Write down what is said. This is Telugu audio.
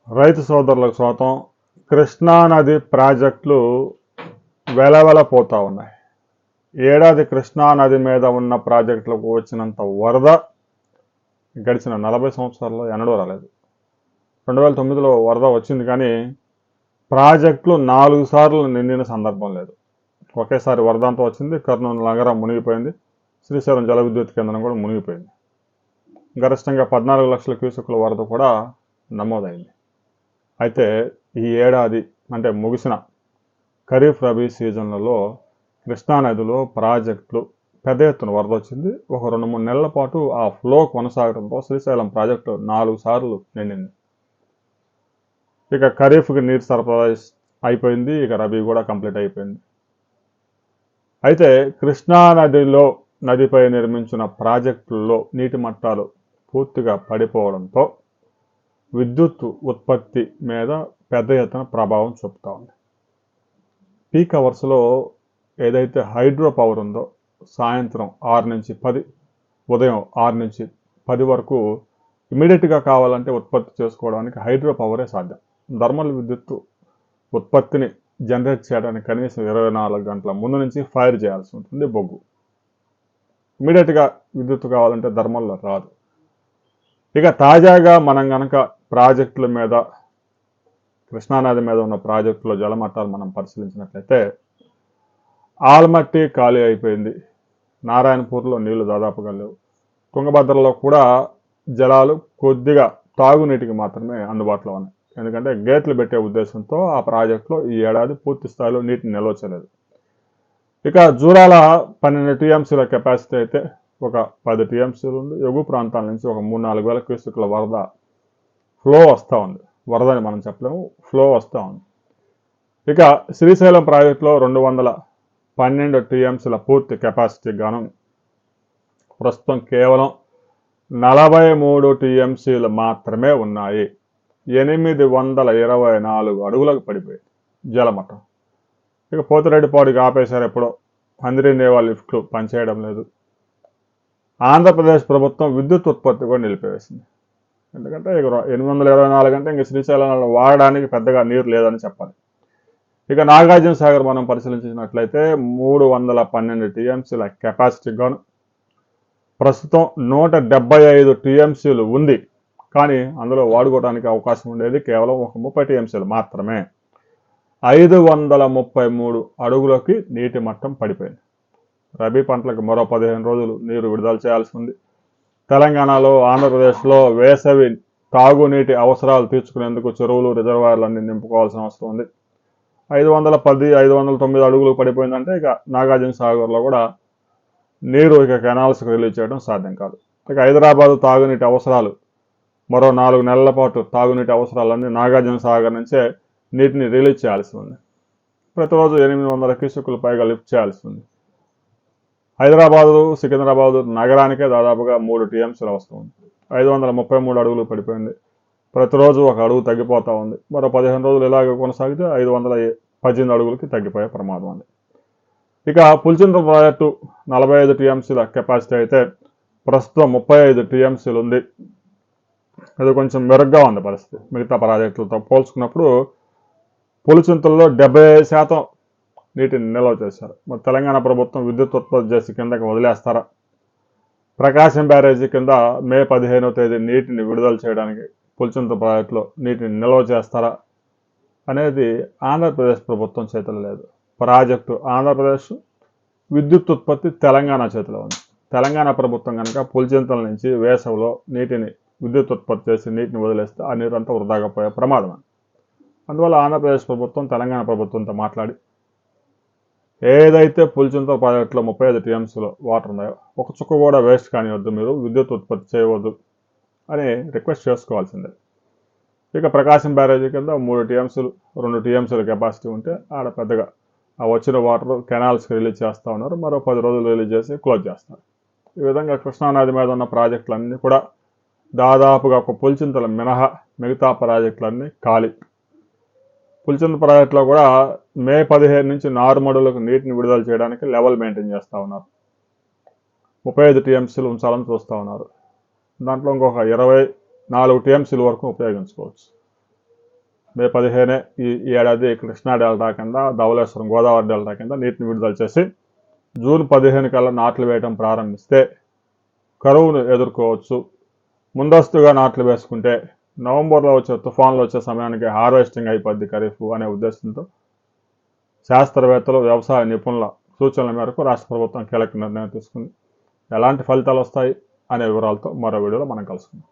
రైతు సోదరులకు స్వాగతం. కృష్ణానది ప్రాజెక్టులు వెలవెలపోతా ఉన్నాయి. ఏడాది కృష్ణానది మీద ఉన్న ప్రాజెక్టులకు వచ్చినంత వరద గడిచిన 40 సంవత్సరాల్లో ఎన్నడూ రాలేదు. 2009లో వరద వచ్చింది, కానీ ప్రాజెక్టులు 4 సార్లు నిండిన సందర్భం లేదు. ఒకేసారి వరద అంతా వచ్చింది, కర్నూలు నగరం మునిగిపోయింది, శ్రీశైలం జల విద్యుత్ కేంద్రం కూడా మునిగిపోయింది. గరిష్టంగా 14 లక్షల క్యూసెక్కుల వరద కూడా నమోదైంది. అయితే ఈ ఏడాది అంటే ముగిసిన ఖరీఫ్ రబీ సీజన్లలో కృష్ణానదిలో ప్రాజెక్టులు పెద్ద ఎత్తున వరద వచ్చింది. ఒక 2-3 నెలల పాటు ఆ ఫ్లో కొనసాగడంతో శ్రీశైలం ప్రాజెక్టు 4 సార్లు నిండింది. ఇక ఖరీఫ్కి నీరు సరఫరా అయిపోయింది, ఇక రబీ కూడా కంప్లీట్ అయిపోయింది. అయితే కృష్ణానదిలో నదిపై నిర్మించిన ప్రాజెక్టుల్లో నీటి మట్టాలు పూర్తిగా పడిపోవడంతో విద్యుత్ ఉత్పత్తి మీద పెద్ద ఎత్తున ప్రభావం చూపుతా ఉంది. పీక్ అవర్స్లో ఏదైతే హైడ్రో పవర్ ఉందో సాయంత్రం 6 నుంచి 10, ఉదయం 6 నుంచి 10 వరకు ఇమీడియట్గా కావాలంటే ఉత్పత్తి చేసుకోవడానికి హైడ్రో పవరే సాధ్యం. థర్మల్ విద్యుత్ ఉత్పత్తిని జనరేట్ చేయడానికి కనీసం 24 గంటల ముందు నుంచి ఫైర్ చేయాల్సి ఉంటుంది బొగ్గు. ఇమీడియట్గా విద్యుత్ కావాలంటే థర్మల్లో రాదు. ఇక తాజాగా మనం కనుక ప్రాజెక్టుల మీద, కృష్ణానది మీద ఉన్న ప్రాజెక్టులో జలమట్టాలు మనం పరిశీలించినట్లయితే ఆల్మట్టి ఖాళీ అయిపోయింది, నారాయణపూర్లో నీళ్లు దాదాపుగా లేవు, తుంగభద్రలో కూడా జలాలు కొద్దిగా తాగునీటికి మాత్రమే అందుబాటులో ఉన్నాయి. ఎందుకంటే గేట్లు పెట్టే ఉద్దేశంతో ఆ ప్రాజెక్టులో ఈ ఏడాది పూర్తి స్థాయిలో నీటిని నిల్వ చేయలేదు. ఇక జూరాల 12 టీఎంసీల కెపాసిటీ అయితే ఒక 10 టీఎంసీలు ఉంది. ఎగువ ప్రాంతాల నుంచి ఒక 3-4 వేల క్యూసెక్కుల వరద ఫ్లో వస్తూ ఉంది. వరదని మనం చెప్పలేము, ఫ్లో వస్తూ ఉంది. ఇక శ్రీశైలం ప్రాజెక్టులో 212 టీఎంసీల పూర్తి కెపాసిటీ గాను ప్రస్తుతం కేవలం 43 టీఎంసీలు మాత్రమే ఉన్నాయి. 824 అడుగులకు పడిపోయింది జలమట్టం. ఇక పోతిరెడ్డిపాడుకి ఆపేశారు ఎప్పుడో. హంద్రీనేవా లిఫ్ట్లు పనిచేయడం లేదు. ఆంధ్రప్రదేశ్ ప్రభుత్వం విద్యుత్ ఉత్పత్తి కూడా నిలిపివేసింది. ఎందుకంటే ఇక 824 అంటే ఇంక శ్రీశైలంలో వాడడానికి పెద్దగా నీరు లేదని చెప్పాలి. ఇక నాగార్జున సాగర్ మనం పరిశీలించినట్లయితే 312 టీఎంసీల కెపాసిటీ గాను ప్రస్తుతం 175 టీఎంసీలు ఉంది. కానీ అందులో వాడుకోవడానికి అవకాశం ఉండేది కేవలం ఒక 30 టీఎంసీలు మాత్రమే. 533 అడుగులకి నీటి మట్టం పడిపోయింది. రబీ పంటలకు మరో 15 రోజులు నీరు విడుదల చేయాల్సి ఉంది. తెలంగాణలో, ఆంధ్రప్రదేశ్లో వేసవి తాగునీటి అవసరాలు తీర్చుకునేందుకు చెరువులు, రిజర్వాయర్లన్నీ నింపుకోవాల్సిన అవసరం ఉంది. 510, 509 అడుగులు పడిపోయిందంటే ఇక నాగార్జున సాగర్లో కూడా నీరు ఇక కెనాల్స్కి రిలీజ్ చేయడం సాధ్యం కాదు. ఇక హైదరాబాద్ తాగునీటి అవసరాలు మరో 4 నెలల పాటు తాగునీటి అవసరాలన్నీ నాగార్జున సాగర్ నుంచే నీటిని రిలీజ్ చేయాల్సి ఉంది. ప్రతిరోజు 800 క్యూసెక్కులు పైగా లిఫ్ట్ చేయాల్సి ఉంది. హైదరాబాదు, సికింద్రాబాదు నగరానికే దాదాపుగా 3 టీఎంసీలు అవసరం ఉంది. 533 అడుగులు పడిపోయింది. ప్రతిరోజు ఒక అడుగు తగ్గిపోతూ ఉంది. మరో 15 రోజులు ఇలాగ కొనసాగితే 518 అడుగులకి తగ్గిపోయే ప్రమాదం ఉంది. ఇక పులిచింతల ప్రాజెక్టు 45 టీఎంసీల కెపాసిటీ అయితే ప్రస్తుతం 35 టీఎంసీలు ఉంది. అది కొంచెం మెరుగ్గా ఉంది పరిస్థితి. మిగతా ప్రాజెక్టులతో పోల్చుకున్నప్పుడు పులిచింతల్లో 70% నీటిని నిల్వ చేశారు. మరి తెలంగాణ ప్రభుత్వం విద్యుత్ ఉత్పత్తి చేసి కిందకి వదిలేస్తారా? ప్రకాశం బ్యారేజీ కింద మే 15వ తేదీ నీటిని విడుదల చేయడానికి పులిచింత ప్రాజెక్టులో నీటిని నిల్వ చేస్తారా అనేది ఆంధ్రప్రదేశ్ ప్రభుత్వం చేతిలో లేదు. ప్రాజెక్టు ఆంధ్రప్రదేశ్, విద్యుత్ ఉత్పత్తి తెలంగాణ చేతిలో ఉంది. తెలంగాణ ప్రభుత్వం కనుక పులిచింతల నుంచి వేసవిలో నీటిని విద్యుత్ ఉత్పత్తి చేసి నీటిని వదిలేస్తే ఆ నీరంతా వృధాగా పోయే ప్రమాదం. అందువల్ల ఆంధ్రప్రదేశ్ ప్రభుత్వం తెలంగాణ ప్రభుత్వంతో మాట్లాడి ఏదైతే పులిచింత ప్రాజెక్టులో 35 టీఎంసీలో వాటర్ ఉన్నాయో ఒక చుక్క కూడా వేస్ట్ కానివద్దు, మీరు విద్యుత్ ఉత్పత్తి చేయవద్దు అని రిక్వెస్ట్ చేసుకోవాల్సిందే. ఇక ప్రకాశం బ్యారేజీ కింద 3 టీఎంసీలు, 2 టీఎంసీల కెపాసిటీ ఉంటే ఆడ పెద్దగా ఆ వచ్చిన వాటర్ కెనాల్స్కి రిలీజ్ చేస్తూ ఉన్నారు. మరో 10 రోజులు రిలీజ్ చేసి క్లోజ్ చేస్తారు. ఈ విధంగా కృష్ణానది మీద ఉన్న ప్రాజెక్టులన్నీ కూడా దాదాపుగా ఒక పులిచింతల మినహా మిగతా ప్రాజెక్టులన్నీ ఖాళీ. పులిచింత ప్రాజెక్టులో కూడా మే 15 నుంచి నారుమడులకు నీటిని విడుదల చేయడానికి లెవెల్ మెయింటైన్ చేస్తూ ఉన్నారు. 35 టీఎంసీలు ఉంచాలని చూస్తూ ఉన్నారు. దాంట్లో ఇంకొక 24 టీఎంసీల వరకు ఉపయోగించుకోవచ్చు. మే 15 ఈ ఏడాది కృష్ణా డెల్టా కింద ధవళేశ్వరం గోదావరి డెల్టా కింద నీటిని విడుదల చేసి జూన్ 15 కల్లా నాట్లు వేయడం ప్రారంభిస్తే కరువును ఎదుర్కోవచ్చు. ముందస్తుగా నాట్లు వేసుకుంటే నవంబర్లో వచ్చే తుఫాన్లు వచ్చే సమయానికి హార్వెస్టింగ్ అయిపోద్ది ఖరీఫ్ అనే ఉద్దేశంతో శాస్త్రవేత్తలు వ్యవసాయ నిపుణుల సూచనల మేరకు రాష్ట్ర ప్రభుత్వం కీలక నిర్ణయం తీసుకుంది. ఎలాంటి ఫలితాలు వస్తాయి అనే వివరాలతో మరో వీడియోలో మనం కలుసుకుందాం.